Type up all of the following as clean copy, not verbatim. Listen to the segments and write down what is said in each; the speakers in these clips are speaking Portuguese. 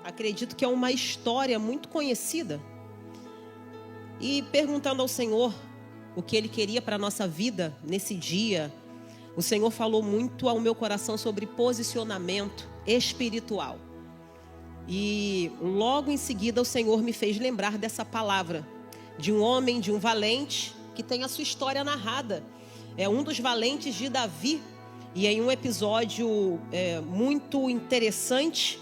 acredito que é uma história muito conhecida. E perguntando ao Senhor o que Ele queria para a nossa vida nesse dia, o Senhor falou muito ao meu coração sobre posicionamento espiritual. E logo em seguida o Senhor me fez lembrar dessa palavra, de um homem, de um valente, que tem a sua história narrada. É um dos valentes de Davi. E em um episódio muito interessante,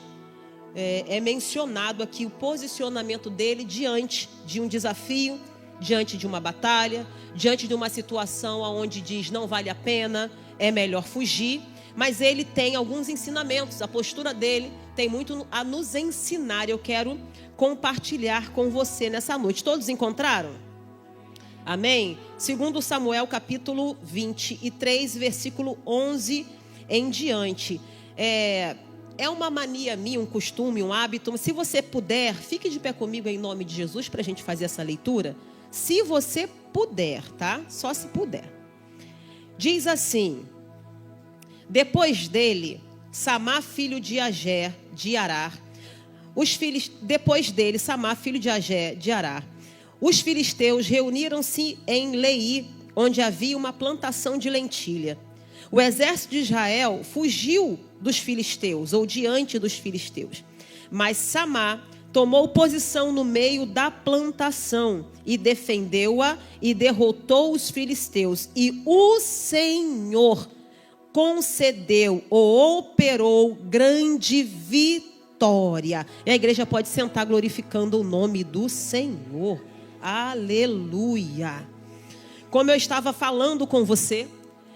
é mencionado aqui o posicionamento dele diante de um desafio, diante de uma batalha, diante de uma situação onde diz não vale a pena, é melhor fugir. Mas ele tem alguns ensinamentos, a postura dele tem muito a nos ensinar. Eu quero compartilhar com você nessa noite. Todos encontraram? Amém? Segundo Samuel capítulo 23, versículo 11 em diante. É uma mania minha, um costume, um hábito. Se você puder, fique de pé comigo em nome de Jesus para a gente fazer essa leitura. Se você puder, tá? Só se puder. Diz assim: depois dele, Samá, filho de Agé, de Arar. Depois dele, Samá, filho de Agé, de Arar. Os filisteus reuniram-se em Leí, onde havia uma plantação de lentilha. O exército de Israel fugiu dos filisteus, ou diante dos filisteus. Mas Samá tomou posição no meio da plantação e defendeu-a e derrotou os filisteus. E o Senhor concedeu ou operou grande vitória. E a igreja pode sentar glorificando o nome do Senhor. Aleluia. Como eu estava falando com você,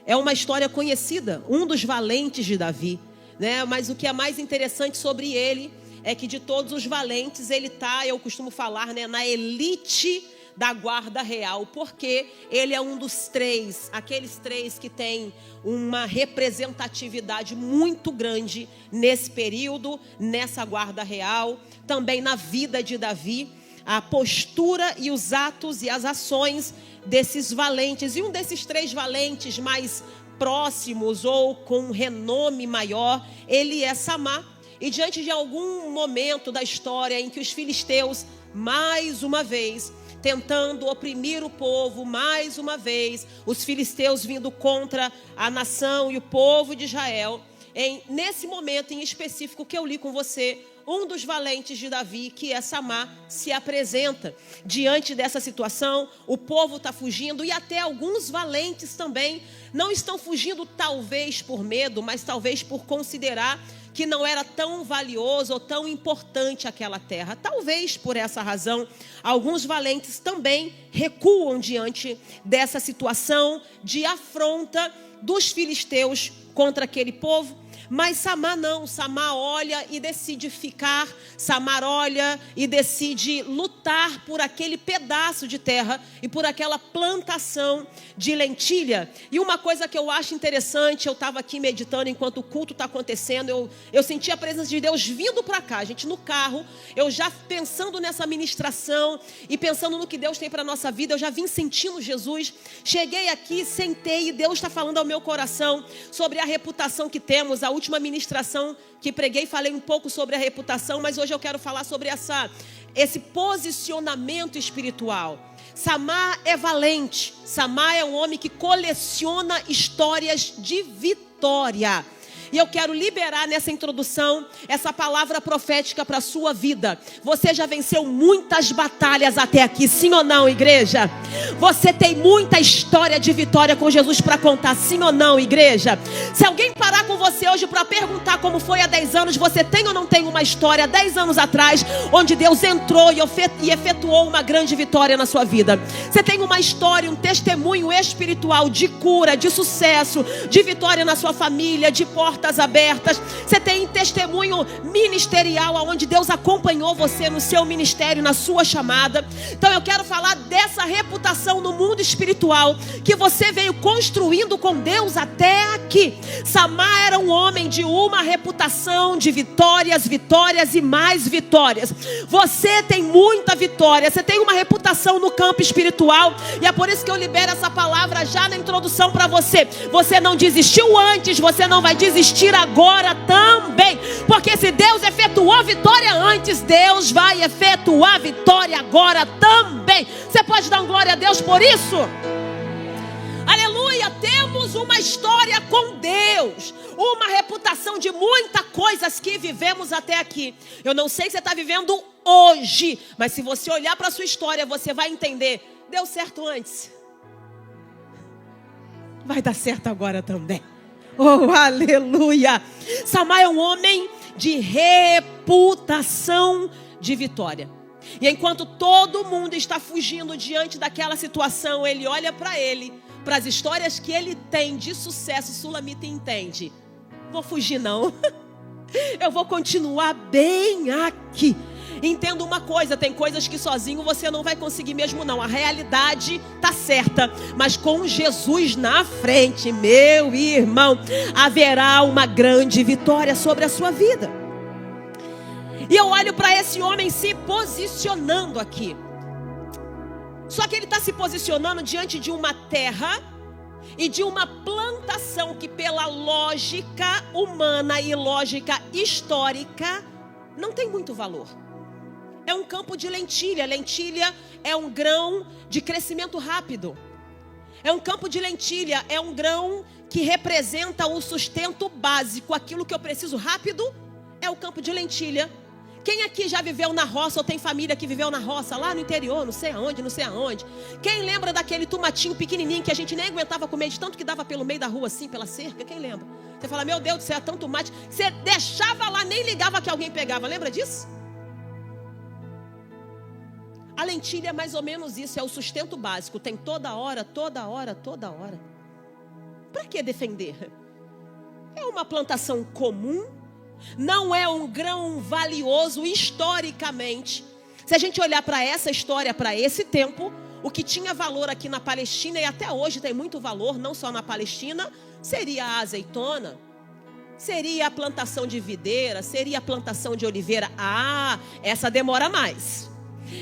é uma história conhecida, um dos valentes de Davi, né? Mas o que é mais interessante sobre ele é que de todos os valentes ele está, eu costumo falar, né, na elite da guarda real, porque ele é um dos três, aqueles três que tem uma representatividade muito grande nesse período, nessa guarda real, também na vida de Davi, a postura e os atos e as ações desses valentes. E um desses três valentes mais próximos ou com renome maior, ele é Samá. E diante de algum momento da história em que os filisteus, mais uma vez, tentando oprimir o povo, mais uma vez, os filisteus vindo contra a nação e o povo de Israel, nesse momento em específico que eu li com você, um dos valentes de Davi, que é Samá, se apresenta. Diante dessa situação, o povo está fugindo e até alguns valentes também não estão fugindo talvez por medo, mas talvez por considerar que não era tão valioso ou tão importante aquela terra. Talvez por essa razão, alguns valentes também recuam diante dessa situação de afronta dos filisteus contra aquele povo. Mas Samá não, Samá olha e decide ficar, Samá olha e decide lutar por aquele pedaço de terra e por aquela plantação de lentilha. E uma coisa que eu acho interessante, eu estava aqui meditando enquanto o culto está acontecendo, eu senti a presença de Deus vindo para cá, gente, no carro, eu já pensando nessa ministração e pensando no que Deus tem para a nossa vida, eu já vim sentindo Jesus, cheguei aqui, sentei e Deus está falando ao meu coração sobre a reputação que temos. A última ministração que preguei, falei um pouco sobre a reputação, mas hoje eu quero falar sobre esse posicionamento espiritual. Samá é valente, Samá é um homem que coleciona histórias de vitória. E eu quero liberar nessa introdução essa palavra profética para a sua vida. Você já venceu muitas batalhas até aqui, sim ou não, igreja? Você tem muita história de vitória com Jesus para contar, sim ou não, igreja? Se alguém parar com você hoje para perguntar como foi há 10 anos, você tem ou não tem uma história 10 anos atrás, onde Deus entrou e efetuou uma grande vitória na sua vida? Você tem uma história, um testemunho espiritual de cura, de sucesso, de vitória na sua família, de portas abertas. Você tem testemunho ministerial, onde Deus acompanhou você no seu ministério, na sua chamada. Então eu quero falar dessa reputação no mundo espiritual que você veio construindo com Deus até aqui. Samá era um homem de uma reputação de vitórias, vitórias e mais vitórias. Você tem muita vitória, você tem uma reputação no campo espiritual, e é por isso que eu libero essa palavra já na introdução para você. Você não desistiu antes, você não vai desistir existir agora também. Porque se Deus efetuou vitória antes, Deus vai efetuar vitória agora também. Você pode dar um glória a Deus por isso? Aleluia, temos uma história com Deus, uma reputação de muitas coisas que vivemos até aqui. Eu não sei se você está vivendo hoje, mas se você olhar para a sua história, você vai entender, deu certo antes, vai dar certo agora também. Oh, aleluia. Samar é um homem de reputação de vitória. E enquanto todo mundo está fugindo diante daquela situação, ele olha para ele, para as histórias que ele tem de sucesso. Sulamita entende, vou fugir não, eu vou continuar bem aqui. Entenda uma coisa, tem coisas que sozinho você não vai conseguir mesmo não. A realidade está certa, mas com Jesus na frente, meu irmão, haverá uma grande vitória sobre a sua vida. E eu olho para esse homem se posicionando aqui. Só que ele está se posicionando diante de uma terra e de uma plantação que, pela lógica humana e lógica histórica, não tem muito valor. É um campo de lentilha. Lentilha é um grão de crescimento rápido. É um campo de lentilha, é um grão que representa o sustento básico. Aquilo que eu preciso rápido é o campo de lentilha. Quem aqui já viveu na roça ou tem família que viveu na roça, lá no interior, não sei aonde, não sei aonde? Quem lembra daquele tomatinho pequenininho que a gente nem aguentava comer, de tanto que dava pelo meio da rua assim, pela cerca? Quem lembra? Você fala, meu Deus do céu, é tanto tomate. Você deixava lá, nem ligava que alguém pegava. Lembra disso? A lentilha é mais ou menos isso, é o sustento básico. Tem toda hora, toda hora, toda hora. Para que defender? É uma plantação comum. Não é um grão valioso historicamente. Se a gente olhar para essa história, para esse tempo, o que tinha valor aqui na Palestina, e até hoje tem muito valor, não só na Palestina, seria a azeitona, seria a plantação de videira, seria a plantação de oliveira. Ah, essa demora mais.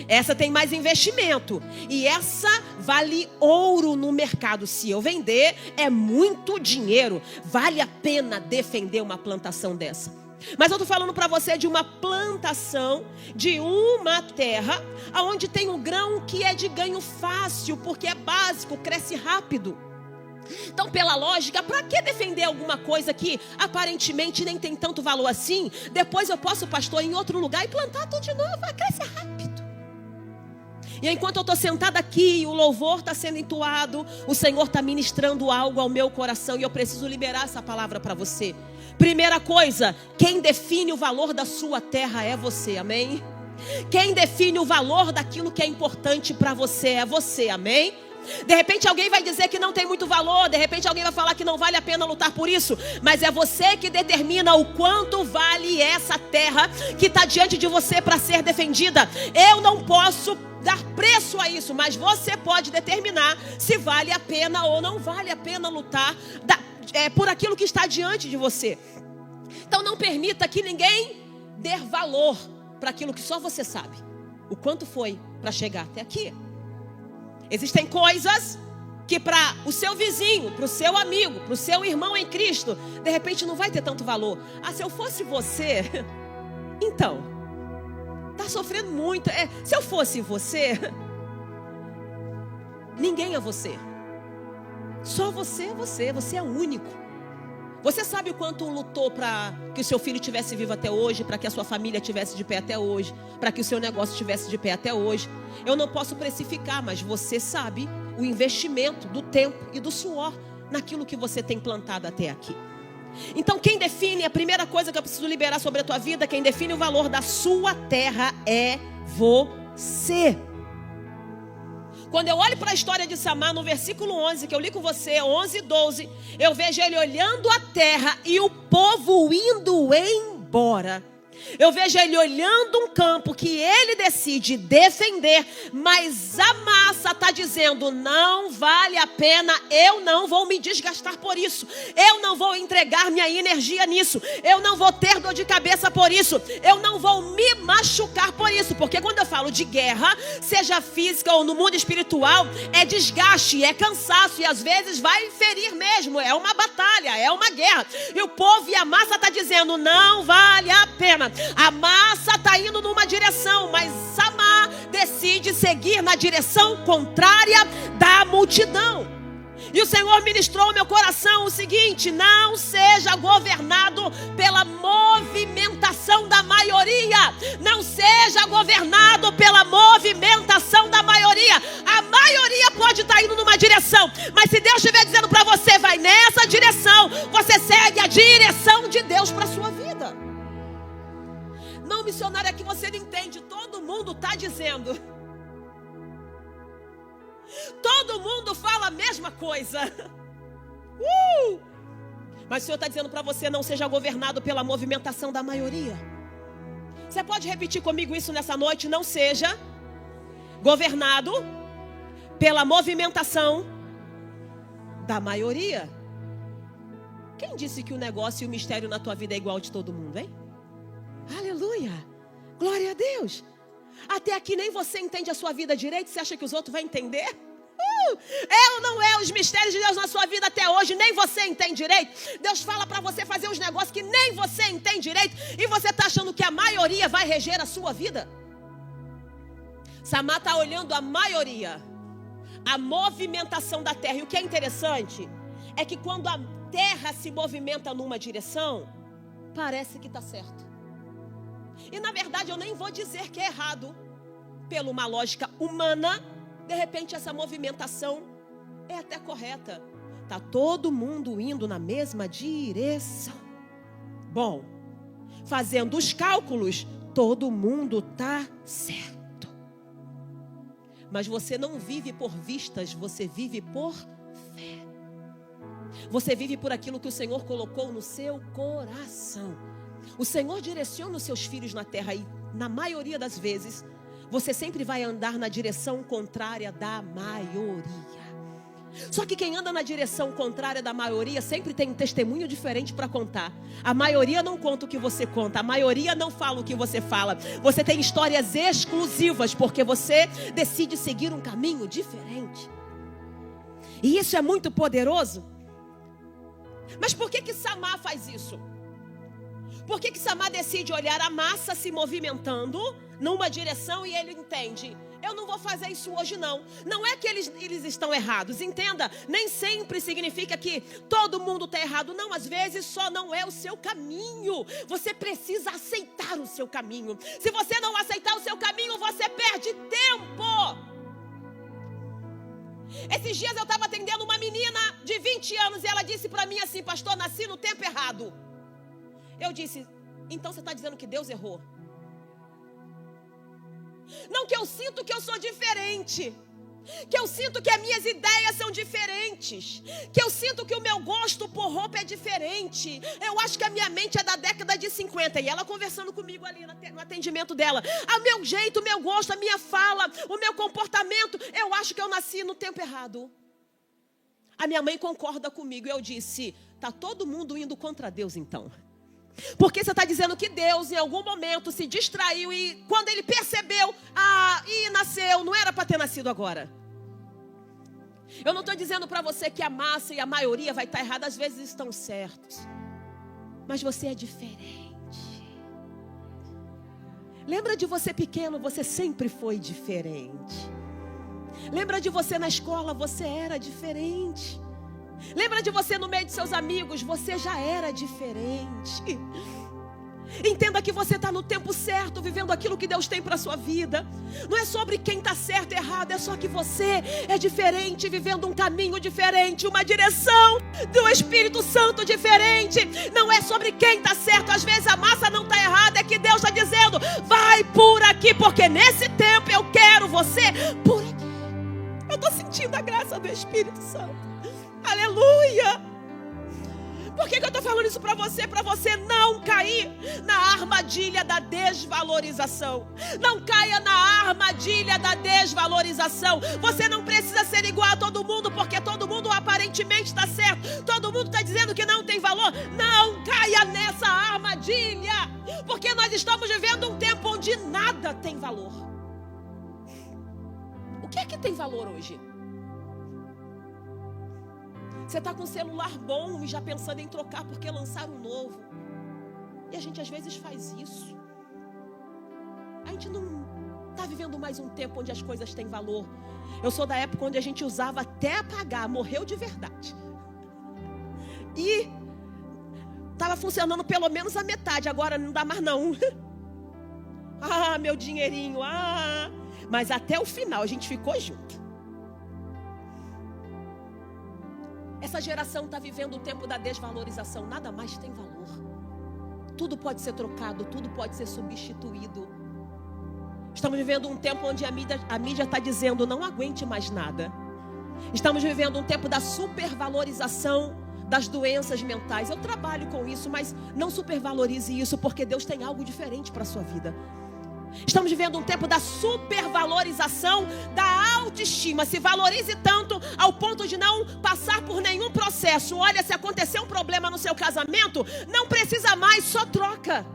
Essa tem mais investimento. E essa vale ouro no mercado. Se eu vender, é muito dinheiro. Vale a pena defender uma plantação dessa. Mas eu estou falando para você de uma plantação, de uma terra onde tem um grão que é de ganho fácil, porque é básico, cresce rápido. Então, pela lógica, para que defender alguma coisa que aparentemente nem tem tanto valor assim? Depois eu posso, pastor, ir em outro lugar e plantar tudo de novo, vai crescer rápido. E enquanto eu estou sentada aqui, o louvor está sendo entoado, o Senhor está ministrando algo ao meu coração e eu preciso liberar essa palavra para você. Primeira coisa, quem define o valor da sua terra é você, amém? Quem define o valor daquilo que é importante para você é você, amém? De repente alguém vai dizer que não tem muito valor, de repente alguém vai falar que não vale a pena lutar por isso, mas é você que determina o quanto vale essa terra que está diante de você para ser defendida. Eu não posso dar preço a isso, mas você pode determinar se vale a pena ou não vale a pena lutar por aquilo que está diante de você. Então não permita que ninguém dê valor para aquilo que só você sabe, o quanto foi para chegar até aqui. Existem coisas que para o seu vizinho, para o seu amigo, para o seu irmão em Cristo, de repente não vai ter tanto valor. Ah, se eu fosse você, então, está sofrendo muito. Se eu fosse você, ninguém é você. Só você é você, você é único. Você sabe o quanto lutou para que o seu filho estivesse vivo até hoje, para que a sua família estivesse de pé até hoje, para que o seu negócio estivesse de pé até hoje. Eu não posso precificar, mas você sabe o investimento do tempo e do suor naquilo que você tem plantado até aqui. Então quem define, a primeira coisa que eu preciso liberar sobre a tua vida, quem define o valor da sua terra é você. Quando eu olho para a história de Samar, no versículo 11, que eu li com você, 11 e 12, eu vejo ele olhando a terra e o povo indo embora. Eu vejo ele olhando um campo que ele decide defender, mas a massa está dizendo, não vale a pena, eu não vou me desgastar por isso, eu não vou entregar minha energia nisso, eu não vou ter dor de cabeça por isso, eu não vou me machucar por isso, porque quando eu falo de guerra, seja física ou no mundo espiritual, é desgaste, é cansaço e às vezes vai ferir mesmo, é uma batalha, é uma guerra, e o povo e a massa está dizendo, não vale a pena. A massa está indo numa direção, mas Samar decide seguir na direção contrária da multidão. E o Senhor ministrou ao meu coração o seguinte: não seja governado pela movimentação da maioria. Não seja governado pela movimentação da maioria. A maioria pode estar indo numa direção, mas se Deus estiver dizendo para você, vai nessa direção, você segue a direção de Deus para a sua vida. Não, missionário, é que você não entende. Todo mundo está dizendo. Todo mundo fala a mesma coisa. Mas o Senhor está dizendo para você, não seja governado pela movimentação da maioria. Você pode repetir comigo isso nessa noite? Não seja governado pela movimentação da maioria. Quem disse que o negócio e o mistério na tua vida é igual de todo mundo, hein? Aleluia, glória a Deus. Até aqui nem você entende a sua vida direito. Você acha que os outros vão entender? Eu não é os mistérios de Deus na sua vida até hoje. Nem você entende direito. Deus fala para você fazer uns negócios que nem você entende direito, e você está achando que a maioria vai reger a sua vida. Samar está olhando a maioria, a movimentação da terra. E o que é interessante é que quando a terra se movimenta numa direção, parece que está certo. E na verdade eu nem vou dizer que é errado. Pela uma lógica humana, de repente essa movimentação é até correta. Está todo mundo indo na mesma direção. Bom, fazendo os cálculos, todo mundo está certo. Mas você não vive por vistas, você vive por fé. Você vive por aquilo que o Senhor colocou no seu coração. O Senhor direciona os seus filhos na terra e, na maioria das vezes, você sempre vai andar na direção contrária da maioria. Só que quem anda na direção contrária da maioria sempre tem um testemunho diferente para contar. A maioria não conta o que você conta, a maioria não fala o que você fala. Você tem histórias exclusivas porque você decide seguir um caminho diferente. E isso é muito poderoso. Mas por que Samar faz isso? Por que Samar decide olhar a massa se movimentando numa direção e ele entende, eu não vou fazer isso hoje não. Não é que eles estão errados, entenda, nem sempre significa que todo mundo está errado. Não, às vezes só não é o seu caminho. Você precisa aceitar o seu caminho. Se você não aceitar o seu caminho, você perde tempo. Esses dias eu estava atendendo uma menina de 20 anos e ela disse para mim assim, pastor, nasci no tempo errado. Eu disse, então você está dizendo que Deus errou? Não, que eu sinto que eu sou diferente. Que eu sinto que as minhas ideias são diferentes. Que eu sinto que o meu gosto por roupa é diferente. Eu acho que a minha mente é da década de 50. E ela conversando comigo ali no atendimento dela. O meu jeito, o meu gosto, a minha fala, o meu comportamento. Eu acho que eu nasci no tempo errado. A minha mãe concorda comigo. Eu disse, está todo mundo indo contra Deus então. Porque você está dizendo que Deus em algum momento se distraiu e quando ele percebeu, nasceu, não era para ter nascido agora. Eu não estou dizendo para você que a massa e a maioria vai estar errada, às vezes estão certos. Mas você é diferente. Lembra de você pequeno, você sempre foi diferente. Lembra de você na escola, você era diferente. Lembra de você no meio de seus amigos, você já era diferente. Entenda que você está no tempo certo, vivendo aquilo que Deus tem para a sua vida. Não é sobre quem está certo e errado, é só que você é diferente, vivendo um caminho diferente, uma direção do Espírito Santo diferente. Não é sobre quem está certo, às vezes a massa não está errada, é que Deus está dizendo, vai por aqui, porque nesse tempo eu quero você por aqui. Eu estou sentindo a graça do Espírito Santo. Aleluia! Por que eu estou falando isso para você? Para você não cair na armadilha da desvalorização. Não caia na armadilha da desvalorização. Você não precisa ser igual a todo mundo, porque todo mundo aparentemente está certo. Todo mundo está dizendo que não tem valor. Não caia nessa armadilha, porque nós estamos vivendo um tempo onde nada tem valor. O que é que tem valor hoje? Você está com um celular bom e já pensando em trocar porque lançaram um novo. E a gente às vezes faz isso. A gente não está vivendo mais um tempo onde as coisas têm valor. Eu sou da época onde a gente usava até apagar, morreu de verdade. E estava funcionando pelo menos a metade, agora não dá mais não. Ah, meu dinheirinho, mas até o final a gente ficou junto. Essa geração está vivendo o tempo da desvalorização. Nada mais tem valor. Tudo pode ser trocado, tudo pode ser substituído. Estamos vivendo um tempo onde a mídia está dizendo: não aguente mais nada. Estamos vivendo um tempo da supervalorização das doenças mentais. Eu trabalho com isso, mas não supervalorize isso, porque Deus tem algo diferente para a sua vida. Estamos vivendo um tempo da supervalorização da autoestima. Se valorize tanto ao ponto de não passar por nenhum processo. Olha, se acontecer um problema no seu casamento, não precisa mais, só troca.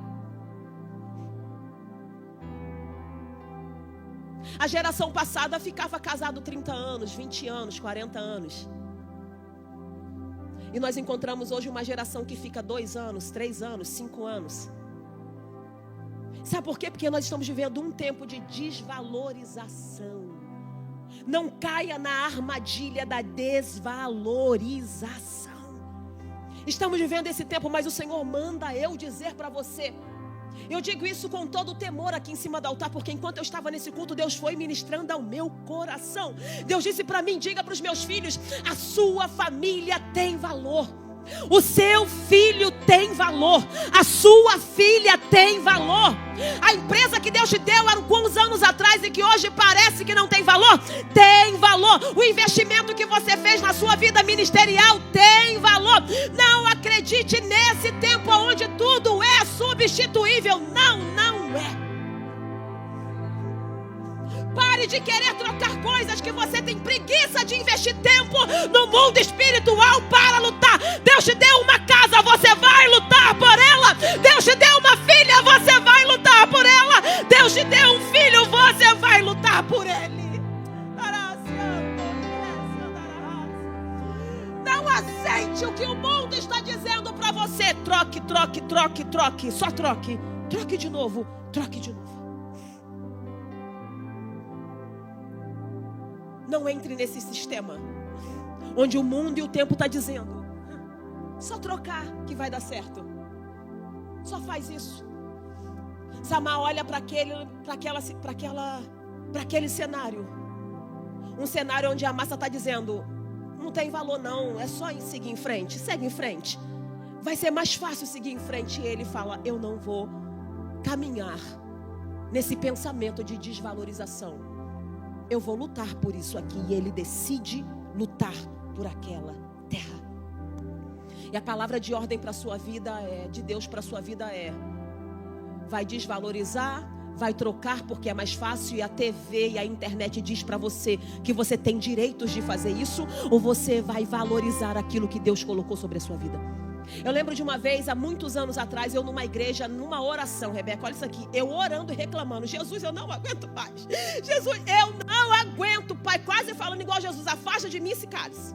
A geração passada ficava casado 30 anos, 20 anos, 40 anos. E nós encontramos hoje uma geração que fica 2 anos, 3 anos, 5 anos. Sabe por quê? Porque nós estamos vivendo um tempo de desvalorização. Não caia na armadilha da desvalorização. Estamos vivendo esse tempo, mas o Senhor manda eu dizer para você. Eu digo isso com todo o temor aqui em cima do altar, porque enquanto eu estava nesse culto, Deus foi ministrando ao meu coração. Deus disse para mim: diga para os meus filhos, a sua família tem valor. O seu filho tem valor. A sua filha tem valor. A empresa que Deus te deu há alguns anos atrás e que hoje parece que não tem valor, tem valor. O investimento que você fez na sua vida ministerial tem valor. Não acredite nesse tempo onde tudo é substituível. Não é. Pare de querer trocar coisas que você tem preguiça de investir tempo no mundo espiritual para lutar. Deus te deu uma casa, você vai lutar por ela. Deus te deu uma filha, você vai lutar por ela. Deus te deu um filho, você vai lutar por ele. Não aceite o que o mundo está dizendo para você. Troque. Só troque. Troque de novo. Não entre nesse sistema onde o mundo e o tempo está dizendo: só trocar que vai dar certo. Só faz isso. Samar olha para aquele cenário. Um cenário onde a massa está dizendo: não tem valor não, é só seguir em frente. Segue em frente. Vai ser mais fácil seguir em frente. E ele fala: eu não vou caminhar nesse pensamento de desvalorização. Eu vou lutar por isso aqui. E ele decide lutar por aquela terra. E a palavra de ordem para a sua vida de Deus para a sua vida vai desvalorizar, vai trocar porque é mais fácil, e a TV e a internet diz para você que você tem direitos de fazer isso, ou você vai valorizar aquilo que Deus colocou sobre a sua vida. Eu lembro de uma vez, há muitos anos atrás, eu numa igreja, numa oração, Rebeca, olha isso aqui, eu orando e reclamando: Jesus, eu não aguento mais. Jesus, eu não aguento, Pai, quase falando igual Jesus: afasta de mim esse cálice.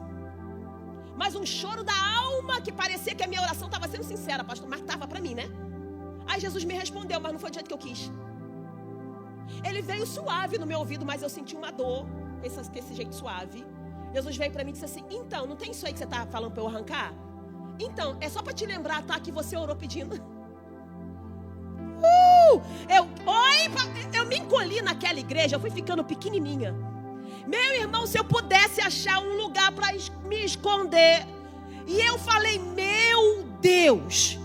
Mas um choro da alma que parecia que a minha oração estava sendo sincera, pastor, mas estava para mim, né? Aí Jesus me respondeu, mas não foi do jeito que eu quis. Ele veio suave no meu ouvido, mas eu senti uma dor, esse jeito suave. Jesus veio para mim e disse assim: então, não tem isso aí que você está falando para eu arrancar? Então, é só para te lembrar, tá? Que você orou pedindo. Eu me encolhi naquela igreja, eu fui ficando pequenininha. Meu irmão, se eu pudesse achar um lugar para me esconder. E eu falei: meu Deus,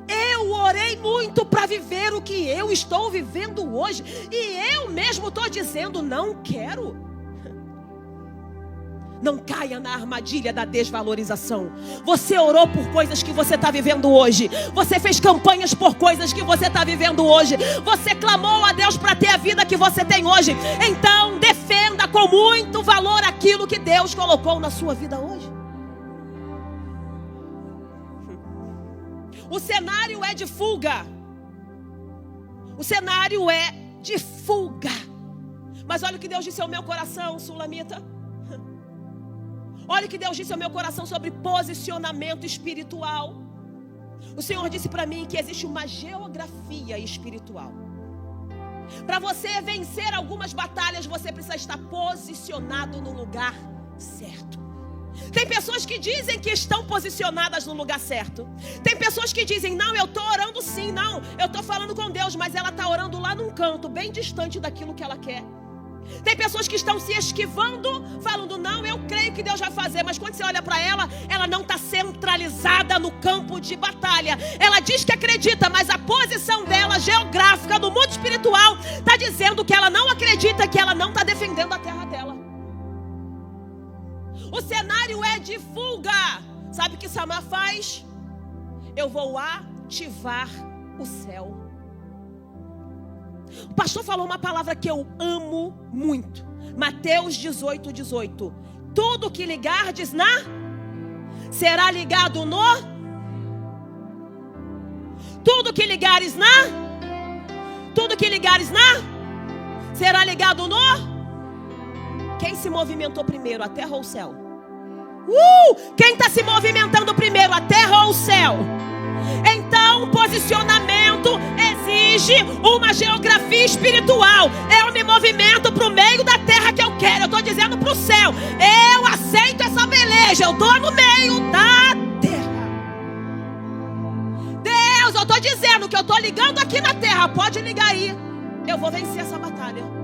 eu orei muito para viver o que eu estou vivendo hoje. E eu mesmo estou dizendo: não quero. Não caia na armadilha da desvalorização. Você orou por coisas que você está vivendo hoje. Você fez campanhas por coisas que você está vivendo hoje. Você clamou a Deus para ter a vida que você tem hoje. Então defenda com muito valor aquilo que Deus colocou na sua vida hoje. O cenário é de fuga. O cenário é de fuga. Mas olha o que Deus disse ao meu coração, Sulamita. Olha o que Deus disse ao meu coração sobre posicionamento espiritual. O Senhor disse para mim que existe uma geografia espiritual. Para você vencer algumas batalhas, você precisa estar posicionado no lugar certo. Tem pessoas que dizem que estão posicionadas no lugar certo. Tem pessoas que dizem, não, eu estou orando sim, não, eu estou falando com Deus, mas ela está orando lá num canto, bem distante daquilo que ela quer. Tem pessoas que estão se esquivando, falando, não, eu creio que Deus vai fazer. Mas quando você olha para ela, ela não está centralizada no campo de batalha. Ela diz que acredita, mas a posição dela geográfica no mundo espiritual está dizendo que ela não acredita, que ela não está defendendo a terra dela. O cenário é de fuga. Sabe o que Samar faz? Eu vou ativar o céu. O pastor falou uma palavra que eu amo muito. Mateus 18, 18. Tudo que ligardes será ligado no. Tudo que ligares Tudo que ligares será ligado no. Quem se movimentou primeiro, a terra ou o céu? Quem está se movimentando primeiro, a terra ou o céu? Então, posicionamento exige uma geografia espiritual. Eu me movimento para o meio da terra que eu quero. Eu estou dizendo para o céu, eu aceito essa beleza. Eu estou no meio da terra. Deus, eu estou dizendo que eu estou ligando aqui na terra. Pode ligar aí. Eu vou vencer essa batalha.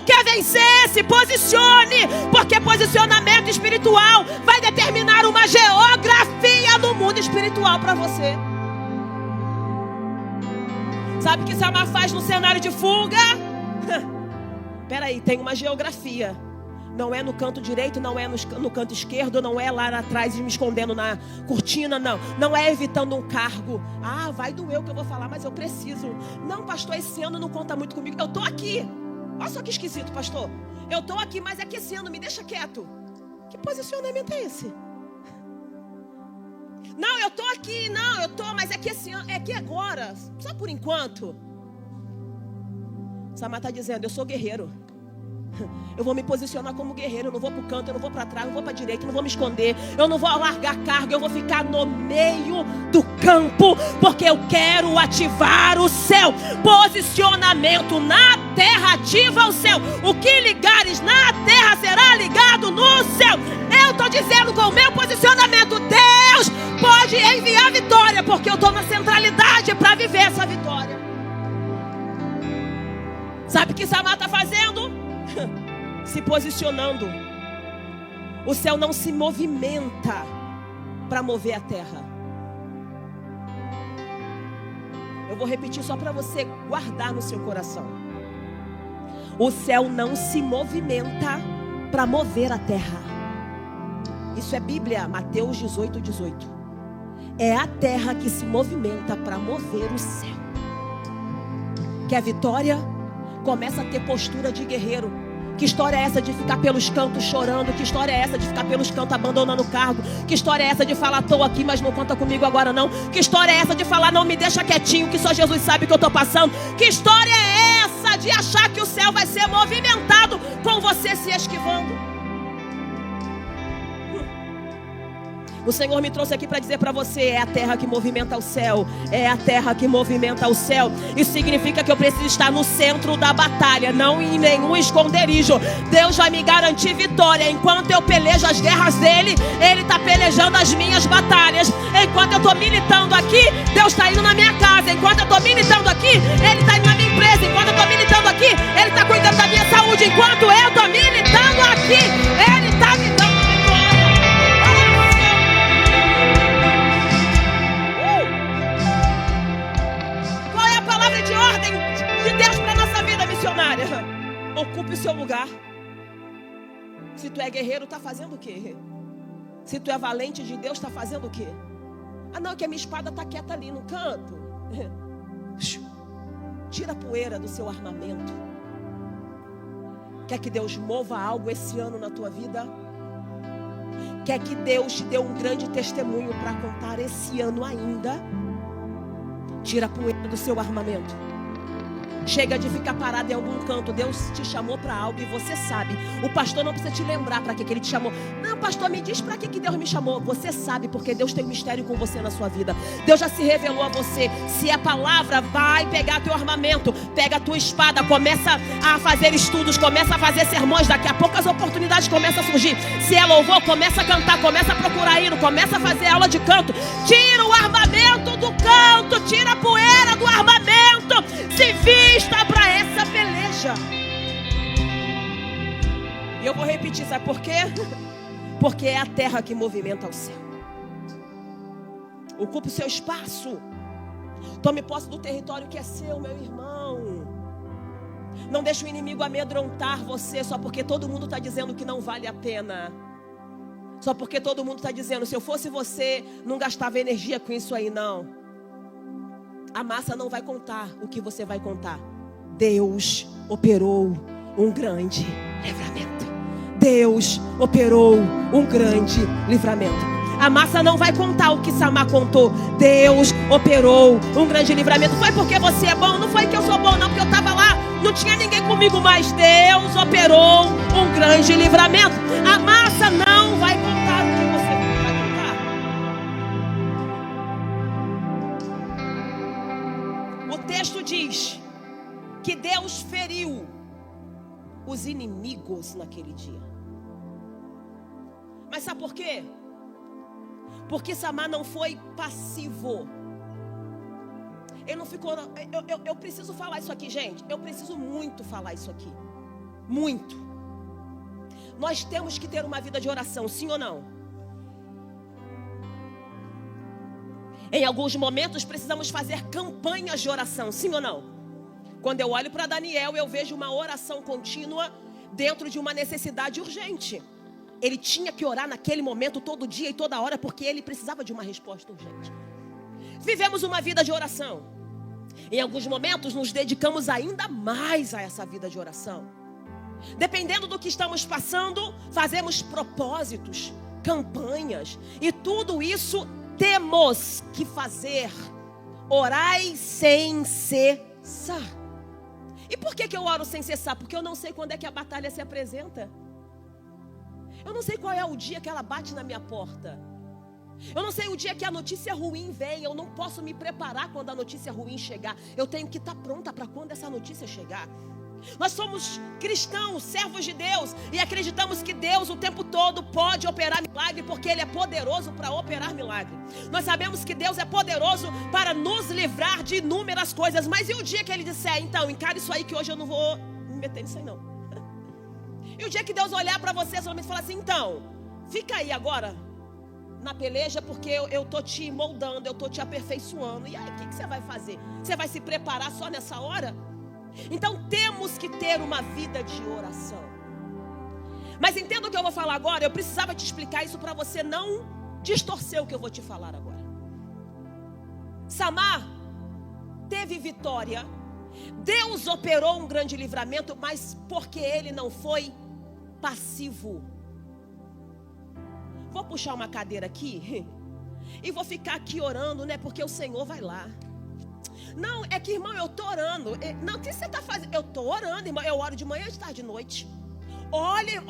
Quer vencer? Se posicione. Porque posicionamento espiritual vai determinar uma geografia no mundo espiritual para você. Sabe o que Samar faz no cenário de fuga? Peraí, tem uma geografia. Não é no canto direito, não é no canto esquerdo, não é lá atrás me escondendo na cortina, não. Não é evitando um cargo. Vai doer o que eu vou falar, mas eu preciso. Não, pastor, esse ano não conta muito comigo. Eu estou aqui. Olha só que esquisito, pastor. Eu estou aqui, mas é que esse ano me deixa quieto. Que posicionamento é esse? Não, eu estou aqui, não, eu estou, mas é que esse ano, é que agora, só por enquanto. Samar está dizendo, eu sou guerreiro. Eu vou me posicionar como guerreiro. Eu não vou para o canto, eu não vou para trás, eu não vou para a direita, eu não vou me esconder. Eu não vou largar cargo, eu vou ficar no meio do campo. Porque eu quero ativar o céu. Posicionamento na terra ativa o céu. O que ligares na terra será ligado no céu. Eu estou dizendo com o meu posicionamento, Deus pode enviar vitória. Porque eu estou na centralidade para viver essa vitória. Sabe o que Samar está fazendo? Se posicionando. O céu não se movimenta para mover a terra. Eu vou repetir só para você guardar no seu coração. O céu não se movimenta para mover a terra. Isso é Bíblia, Mateus 18, 18. É a terra que se movimenta para mover o céu. Quer vitória? Começa a ter postura de guerreiro. Que história é essa de ficar pelos cantos chorando? Que história é essa de ficar pelos cantos abandonando o cargo? Que história é essa de falar, estou aqui, mas não conta comigo agora não? Que história é essa de falar, não me deixa quietinho, que só Jesus sabe o que eu estou passando? Que história é essa de achar que o céu vai ser movimentado com você se esquivando? O Senhor me trouxe aqui para dizer para você, é a terra que movimenta o céu. É a terra que movimenta o céu. Isso significa que eu preciso estar no centro da batalha, não em nenhum esconderijo. Deus vai me garantir vitória. Enquanto eu pelejo as guerras dele, Ele está pelejando as minhas batalhas. Enquanto eu estou militando aqui, Deus está indo na minha casa. Enquanto eu estou militando aqui, Ele está indo na minha empresa. Enquanto eu estou militando aqui, Ele está cuidando da minha saúde. Enquanto eu estou militando aqui, Ele está me dando. Ocupe o seu lugar. Se tu é guerreiro, está fazendo o quê? Se tu é valente de Deus, está fazendo o quê? Ah não, que a minha espada está quieta ali no canto. Tira a poeira do seu armamento. Quer que Deus mova algo esse ano na tua vida? Quer que Deus te dê um grande testemunho para contar esse ano ainda? Tira a poeira do seu armamento. Chega de ficar parado em algum canto. Deus te chamou para algo e você sabe. O pastor não precisa te lembrar para que ele te chamou. Não, pastor, me diz para que Deus me chamou. Você sabe, porque Deus tem um mistério com você na sua vida. Deus já se revelou a você. Se é palavra, vai pegar teu armamento, pega a tua espada, começa a fazer estudos, começa a fazer sermões. Daqui a pouco as oportunidades começam a surgir. Se é louvor, começa a cantar, começa a procurar hino, começa a fazer aula de canto. Tira o armamento do canto, tira a poeira do armamento. Se vista para essa peleja. E eu vou repetir, sabe por quê? Porque é a terra que movimenta o céu. Ocupe o seu espaço. Tome posse do território que é seu, meu irmão. Não deixe o inimigo amedrontar você só porque todo mundo está dizendo que não vale a pena. Só porque todo mundo está dizendo, se eu fosse você, não gastava energia com isso aí, não. A massa não vai contar o que você vai contar. Deus operou um grande livramento. Deus operou um grande livramento. A massa não vai contar o que Samar contou. Deus operou um grande livramento. Foi porque você é bom? Não foi que eu sou bom, não, porque eu estava lá, não tinha ninguém comigo, mas Deus operou um grande livramento. A massa não vai contar o que você vai contar. O texto diz que Deus feriu os inimigos naquele dia. Mas sabe por quê? Porque Samar não foi passivo. Ele não ficou... Eu preciso falar isso aqui, gente. Eu preciso muito falar isso aqui. Muito. Nós temos que ter uma vida de oração, sim ou não? Em alguns momentos precisamos fazer campanhas de oração, sim ou não? Quando eu olho para Daniel, eu vejo uma oração contínua dentro de uma necessidade urgente. Ele tinha que orar naquele momento, todo dia e toda hora, porque ele precisava de uma resposta urgente. Vivemos uma vida de oração. Em alguns momentos nos dedicamos ainda mais a essa vida de oração. Dependendo do que estamos passando, fazemos propósitos, campanhas. E tudo isso temos que fazer. Orai sem cessar. E por que eu oro sem cessar? Porque eu não sei quando é que a batalha se apresenta. Eu não sei qual é o dia que ela bate na minha porta. Eu não sei o dia que a notícia ruim vem. Eu não posso me preparar quando a notícia ruim chegar. Eu tenho que estar pronta para quando essa notícia chegar. Nós somos cristãos, servos de Deus, e acreditamos que Deus o tempo todo pode operar milagre, porque Ele é poderoso para operar milagre. Nós sabemos que Deus é poderoso para nos livrar de inúmeras coisas. Mas e o dia que Ele disser, então, encare isso aí que hoje eu não vou me meter nisso aí não. E o dia que Deus olhar para você somente falar assim, então, fica aí agora na peleja, porque eu tô te moldando, eu tô te aperfeiçoando. E aí, o que você vai fazer? Você vai se preparar só nessa hora? Então temos que ter uma vida de oração. Mas entenda o que eu vou falar agora. Eu precisava te explicar isso para você não distorcer o que eu vou te falar agora. Samar teve vitória. Deus operou um grande livramento, mas porque ele não foi passivo. Vou puxar uma cadeira aqui e vou ficar aqui orando, né? Porque o Senhor vai lá. Não, é que, irmão, eu tô orando. Não, o que você está fazendo? Eu tô orando, irmão. Eu oro de manhã, de tarde, de noite. Olha,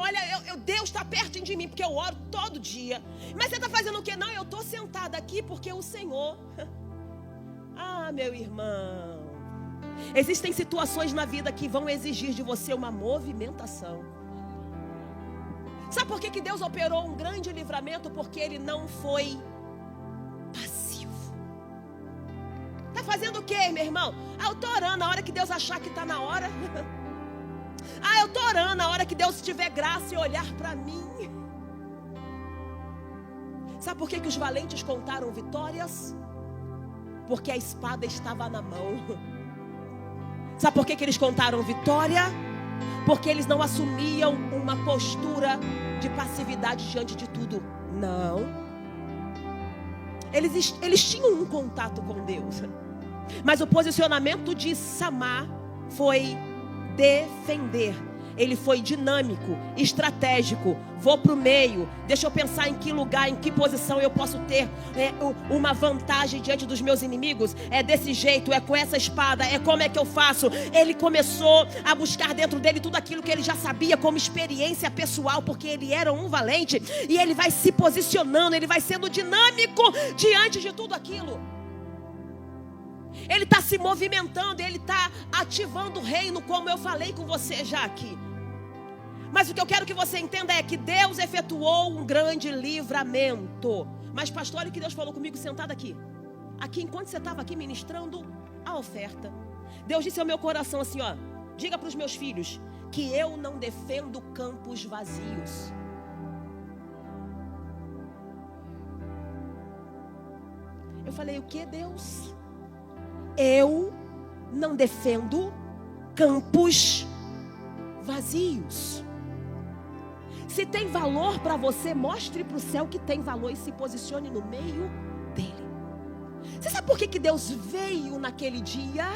Deus está perto de mim, porque eu oro todo dia. Mas você está fazendo o quê? Não, eu tô sentada aqui porque o Senhor... Ah, meu irmão. Existem situações na vida que vão exigir de você uma movimentação. Sabe por que Deus operou um grande livramento? Porque Ele não foi passivo. Está fazendo o quê, meu irmão? Ah, eu estou orando a hora que Deus achar que está na hora. Ah, eu estou orando a hora que Deus tiver graça e olhar para mim. Sabe por que os valentes contaram vitórias? Porque a espada estava na mão. Sabe por que eles contaram vitória? porque eles não assumiam uma postura de passividade diante de tudo. Não. Eles tinham um contato com Deus. Mas o posicionamento de Samar foi defender. Ele foi dinâmico, estratégico. Vou para o meio, deixa eu pensar em que lugar, em que posição eu posso ter uma vantagem diante dos meus inimigos. É desse jeito, é com essa espada, é como é que eu faço. Ele começou a buscar dentro dele tudo aquilo que ele já sabia como experiência pessoal, porque ele era um valente. E ele vai se posicionando, ele vai sendo dinâmico diante de tudo aquilo. Ele está se movimentando, ele está ativando o reino, como eu falei com você já aqui. Mas o que eu quero que você entenda é que Deus efetuou um grande livramento. Mas pastor, olha que Deus falou comigo sentado aqui. Aqui, enquanto você estava aqui ministrando a oferta. Deus disse ao meu coração assim, ó. Diga para os meus filhos que eu não defendo campos vazios. Eu falei, o que, Deus? Eu não defendo campos vazios. Se tem valor para você, mostre para o céu que tem valor e se posicione no meio dele. Você sabe por que Deus veio naquele dia?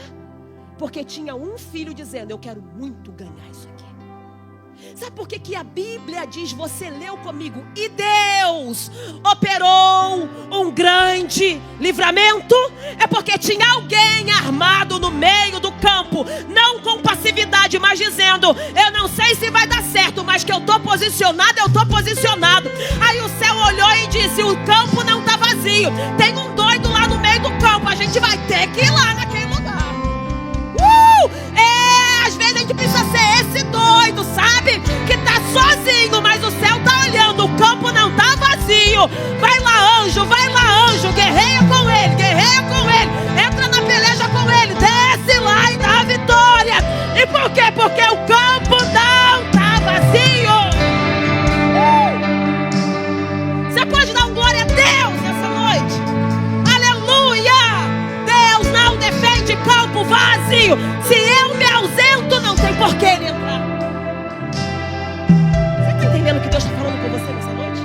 Porque tinha um filho dizendo, eu quero muito ganhar isso aqui. Sabe por que a Bíblia diz, você leu comigo, e Deus operou um grande livramento? É porque tinha alguém armado no meio do campo, não com passividade, mas dizendo, eu não sei se vai dar certo, mas que eu estou posicionado, eu estou posicionado. Aí o céu olhou e disse, o campo não está vazio, tem um doido lá no meio do campo, a gente vai ter que ir lá naquele lugar. Às vezes a gente precisa ser esse doido, sabe? Que está sozinho, mas o céu está olhando, o campo não está vazio. Vai lá, anjo, guerreia com ele, entra na peleja com ele, desce lá e dá a vitória. E por quê? Porque o campo não está vazio. Você pode dar um glória a Deus essa noite? Aleluia! Deus não defende campo vazio. Se eu me ausento, não tem por que ele entrar. Você está entendendo o que Deus está falando com você nessa noite?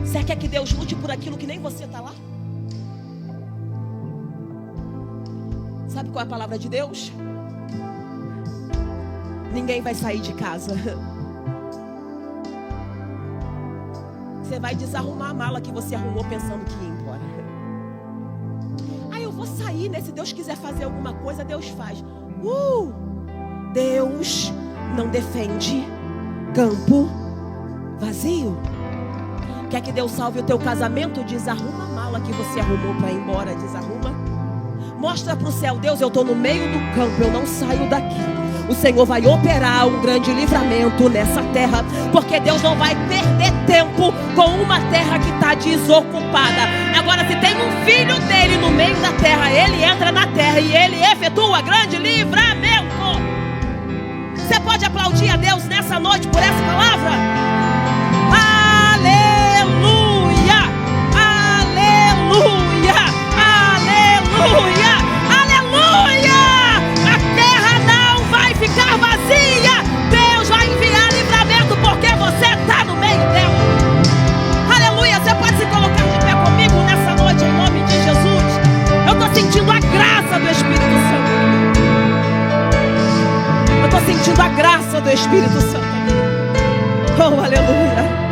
Você quer que Deus lute por aquilo que nem você está lá? Sabe qual é a palavra de Deus? Ninguém vai sair de casa. Você vai desarrumar a mala que você arrumou pensando que ia embora. Eu vou sair, né? Se Deus quiser fazer alguma coisa, Deus faz. Deus não defende campo vazio. Quer que Deus salve o teu casamento? Desarruma a mala que você arrumou para ir embora. Desarruma. Mostra para o céu, Deus, eu estou no meio do campo, eu não saio daqui. O Senhor vai operar um grande livramento nessa terra, porque Deus não vai perder tempo com uma terra que está desocupada. Agora, se tem um filho dele no meio da terra, ele entra na terra e ele efetua grande livramento. Você pode aplaudir a Deus nessa noite por essa palavra? Aleluia! Aleluia! Aleluia! Aleluia! A terra não vai ficar vazia. Deus vai enviar livramento porque você está no meio dela. Aleluia! Você pode se colocar de pé comigo nessa noite em nome de Jesus. Eu estou sentindo a graça do Espírito Santo. Eu estou sentindo a graça do Espírito Santo. Oh, aleluia!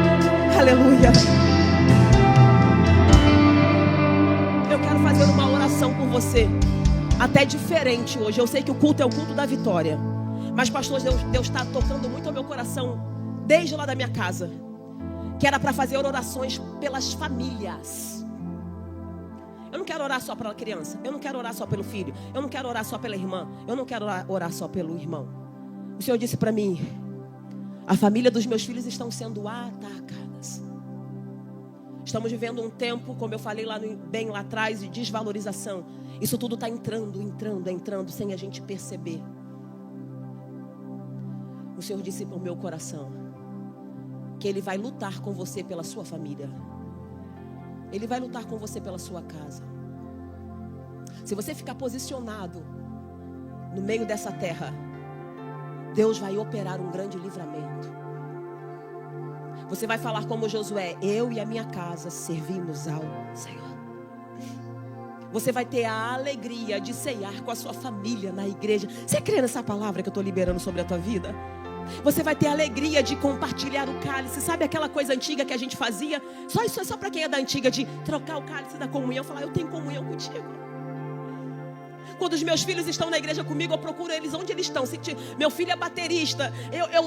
Aleluia! Eu quero fazer uma oração por você, até diferente hoje. Eu sei que o culto é o culto da vitória, mas pastor, Deus está tocando muito ao meu coração desde lá da minha casa, que era para fazer orações pelas famílias. Eu não quero orar só pela criança, eu não quero orar só pelo filho, eu não quero orar só pela irmã, eu não quero orar só pelo irmão. O Senhor disse para mim, a família dos meus filhos estão sendo atacadas. Estamos vivendo um tempo, como eu falei bem lá atrás, de desvalorização. Isso tudo está entrando sem a gente perceber. O Senhor disse para o meu coração que Ele vai lutar com você pela sua família. Ele vai lutar com você pela sua casa. Se você ficar posicionado no meio dessa terra, Deus vai operar um grande livramento. Você vai falar como Josué: eu e a minha casa servimos ao Senhor. Você vai ter a alegria de ceiar com a sua família na igreja. Você crê nessa palavra que eu estou liberando sobre a tua vida? Você vai ter a alegria de compartilhar o cálice. Sabe aquela coisa antiga que a gente fazia? Só isso é só para quem é da antiga, de trocar o cálice da comunhão. Falar: eu tenho comunhão contigo. Quando os meus filhos estão na igreja comigo, eu procuro eles onde eles estão. Se meu filho é baterista,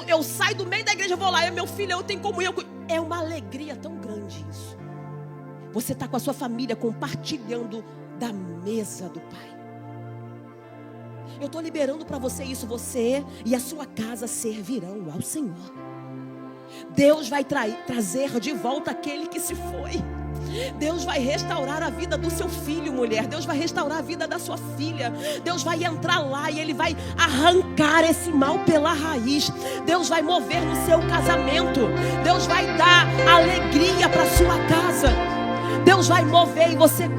eu saio do meio da igreja, vou lá. Meu filho, eu tenho comunhão com... É uma alegria tão grande isso. Você está com a sua família compartilhando da mesa do Pai. Eu estou liberando para você isso. Você e a sua casa servirão ao Senhor. Deus vai trazer de volta aquele que se foi. Deus vai restaurar a vida do seu filho, mulher. Deus vai restaurar a vida da sua filha. Deus vai entrar lá e Ele vai arrancar esse mal pela raiz. Deus vai mover no seu casamento. Deus vai dar alegria para sua casa. Deus vai mover e você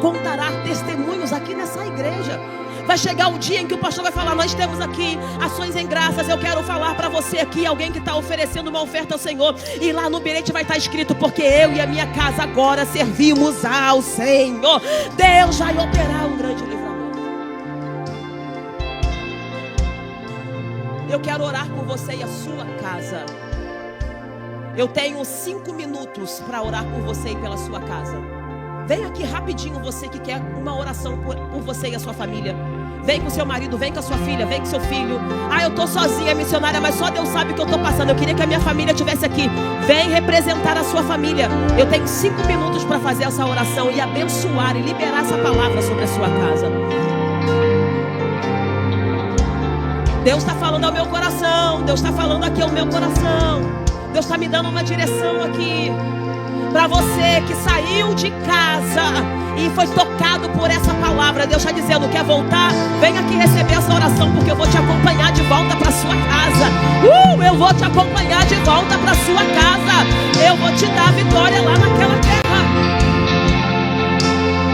contará testemunhos aqui nessa igreja. Vai chegar o dia em que o pastor vai falar: nós temos aqui ações em graças. Eu quero falar para você aqui, alguém que está oferecendo uma oferta ao Senhor. E lá no bilhete vai estar escrito: porque eu e a minha casa agora servimos ao Senhor. Deus vai operar um grande livramento. Eu quero orar por você e a sua casa. Eu tenho 5 minutos para orar por você e pela sua casa. Vem aqui rapidinho, você que quer uma oração por você e a sua família. Vem com seu marido, vem com a sua filha, vem com seu filho. Ah, eu estou sozinha, missionária, mas só Deus sabe o que eu estou passando. Eu queria que a minha família estivesse aqui. Vem representar a sua família. Eu tenho 5 minutos para fazer essa oração e abençoar e liberar essa palavra sobre a sua casa. Deus está falando ao meu coração. Deus está falando aqui ao meu coração. Deus está me dando uma direção aqui. Para você que saiu de casa e foi tocado por essa palavra, Deus está dizendo: quer voltar? Vem aqui receber essa oração, porque eu vou te acompanhar de volta para sua casa. Eu vou te acompanhar de volta para sua casa. Eu vou te dar vitória lá naquela terra.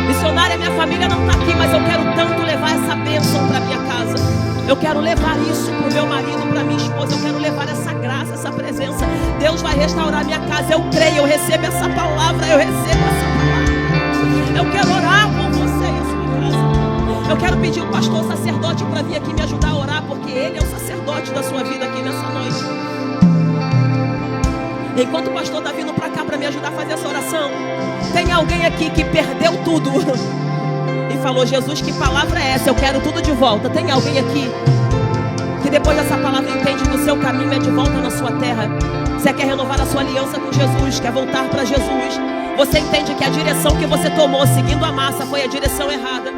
Missionária, minha família não está aqui, mas eu quero tanto levar essa bênção para minha casa. Eu quero levar isso para o meu marido, para minha esposa. Eu quero levar essa graça, essa presença. Deus vai restaurar minha casa. Eu creio, eu recebo essa palavra. Eu recebo essa palavra. Eu quero orar por você e a sua casa. Eu quero pedir o pastor sacerdote para vir aqui me ajudar a orar, porque ele é o sacerdote da sua vida aqui nessa noite. Enquanto o pastor está vindo para cá para me ajudar a fazer essa oração, tem alguém aqui que perdeu tudo e falou: Jesus, que palavra é essa? Eu quero tudo de volta. Tem alguém aqui que depois dessa palavra entende que o seu caminho é de volta na sua terra? Você quer renovar a sua aliança com Jesus, quer voltar para Jesus. Você entende que a direção que você tomou seguindo a massa foi a direção errada,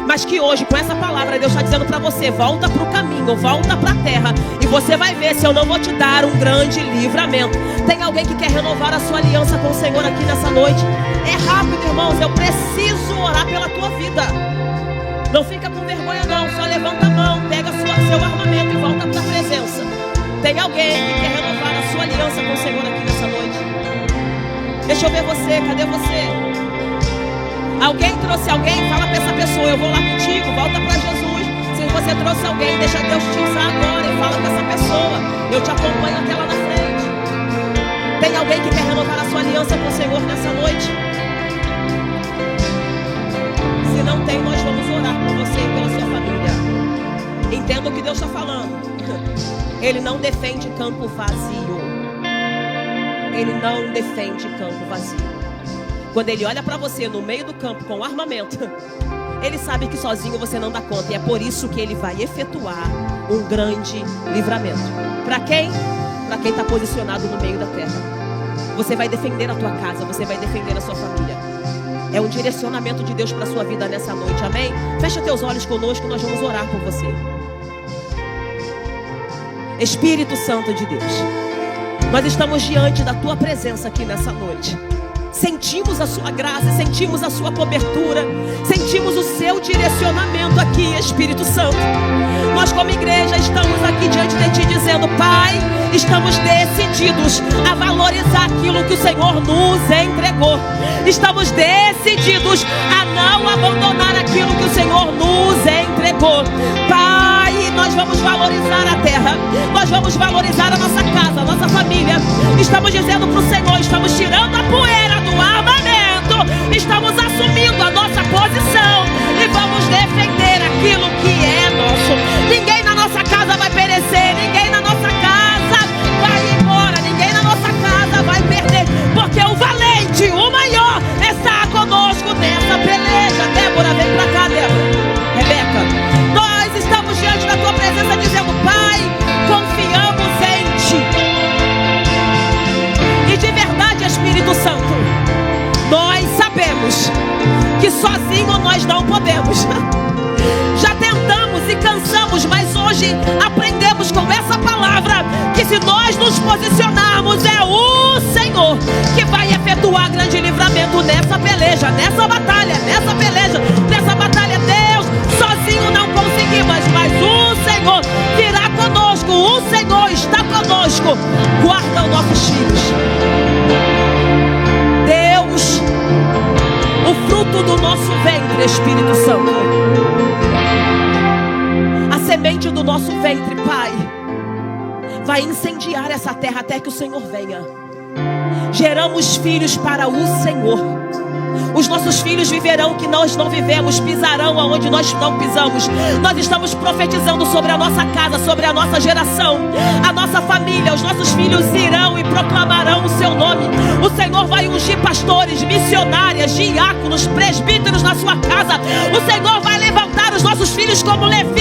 mas que hoje, com essa palavra, Deus está dizendo para você: volta para o caminho, volta para a terra, e você vai ver se eu não vou te dar um grande livramento. Tem alguém que quer renovar a sua aliança com o Senhor aqui nessa noite? É rápido, irmãos, eu preciso orar pela tua vida. Não fica com vergonha não, só levanta a mão, pega seu armamento e volta para a presença. Tem alguém que quer renovar a sua aliança com o Senhor aqui nessa noite? Deixa eu ver você, cadê você? Alguém trouxe alguém? Fala para essa pessoa: eu vou lá contigo, volta para Jesus. Se você trouxe alguém, deixa Deus te usar agora e fala para essa pessoa: eu te acompanho até lá na frente. Tem alguém que quer renovar a sua aliança com o Senhor nessa noite? Se não tem, nós vamos orar por você e pela sua família. Entenda o que Deus está falando. Ele não defende campo vazio. Ele não defende campo vazio. Quando Ele olha para você no meio do campo com armamento, Ele sabe que sozinho você não dá conta. E é por isso que Ele vai efetuar um grande livramento. Para quem? Para quem está posicionado no meio da terra. Você vai defender a tua casa, você vai defender a sua família. É um direcionamento de Deus para a sua vida nessa noite, amém? Fecha teus olhos conosco, nós vamos orar por você. Espírito Santo de Deus, nós estamos diante da tua presença aqui nessa noite. Sentimos a sua graça, sentimos a sua cobertura, sentimos o seu direcionamento aqui, Espírito Santo. Nós como igreja estamos aqui diante de Ti dizendo: Pai, estamos decididos a valorizar aquilo que o Senhor nos entregou. Estamos decididos a não abandonar aquilo que o Senhor nos entregou. Pai, nós vamos valorizar a terra. vamos valorizar a nossa casa, a nossa família. Estamos dizendo para o Senhor, estamos tirando a poeira do armamento, estamos assumindo a nossa posição e vamos defender aquilo que é nosso. Ninguém na nossa casa vai perecer, ninguém na nossa casa vai embora, ninguém na nossa casa vai perder, porque o valente, o maior, está conosco nessa peleja. Débora, vem pra cá, Débora. Rebeca, nós estamos diante da tua presença dizendo: Pai, confiamos em ti. E de verdade, Espírito Santo, nós sabemos que sozinho nós não podemos. Já tentamos e cansamos, mas hoje aprendemos com essa palavra que se nós nos posicionarmos, é o Senhor que vai efetuar grande livramento nessa peleja, nessa batalha, nessa peleja, nessa batalha. Deus, sozinho não conseguimos, mas o Senhor virá conosco, o Senhor está conosco. Guarda os nossos filhos. Deus, o fruto do nosso ventre, Espírito Santo, a semente do nosso ventre, Pai, vai incendiar essa terra até que o Senhor venha. Geramos filhos para o Senhor. Os nossos filhos viverão o que nós não vivemos, pisarão aonde nós não pisamos. Nós estamos profetizando sobre a nossa casa, sobre a nossa geração, a nossa família. Os nossos filhos irão e proclamarão o seu nome. O Senhor vai ungir pastores, missionárias, diáconos, presbíteros na sua casa. O Senhor vai levantar os nossos filhos como levitas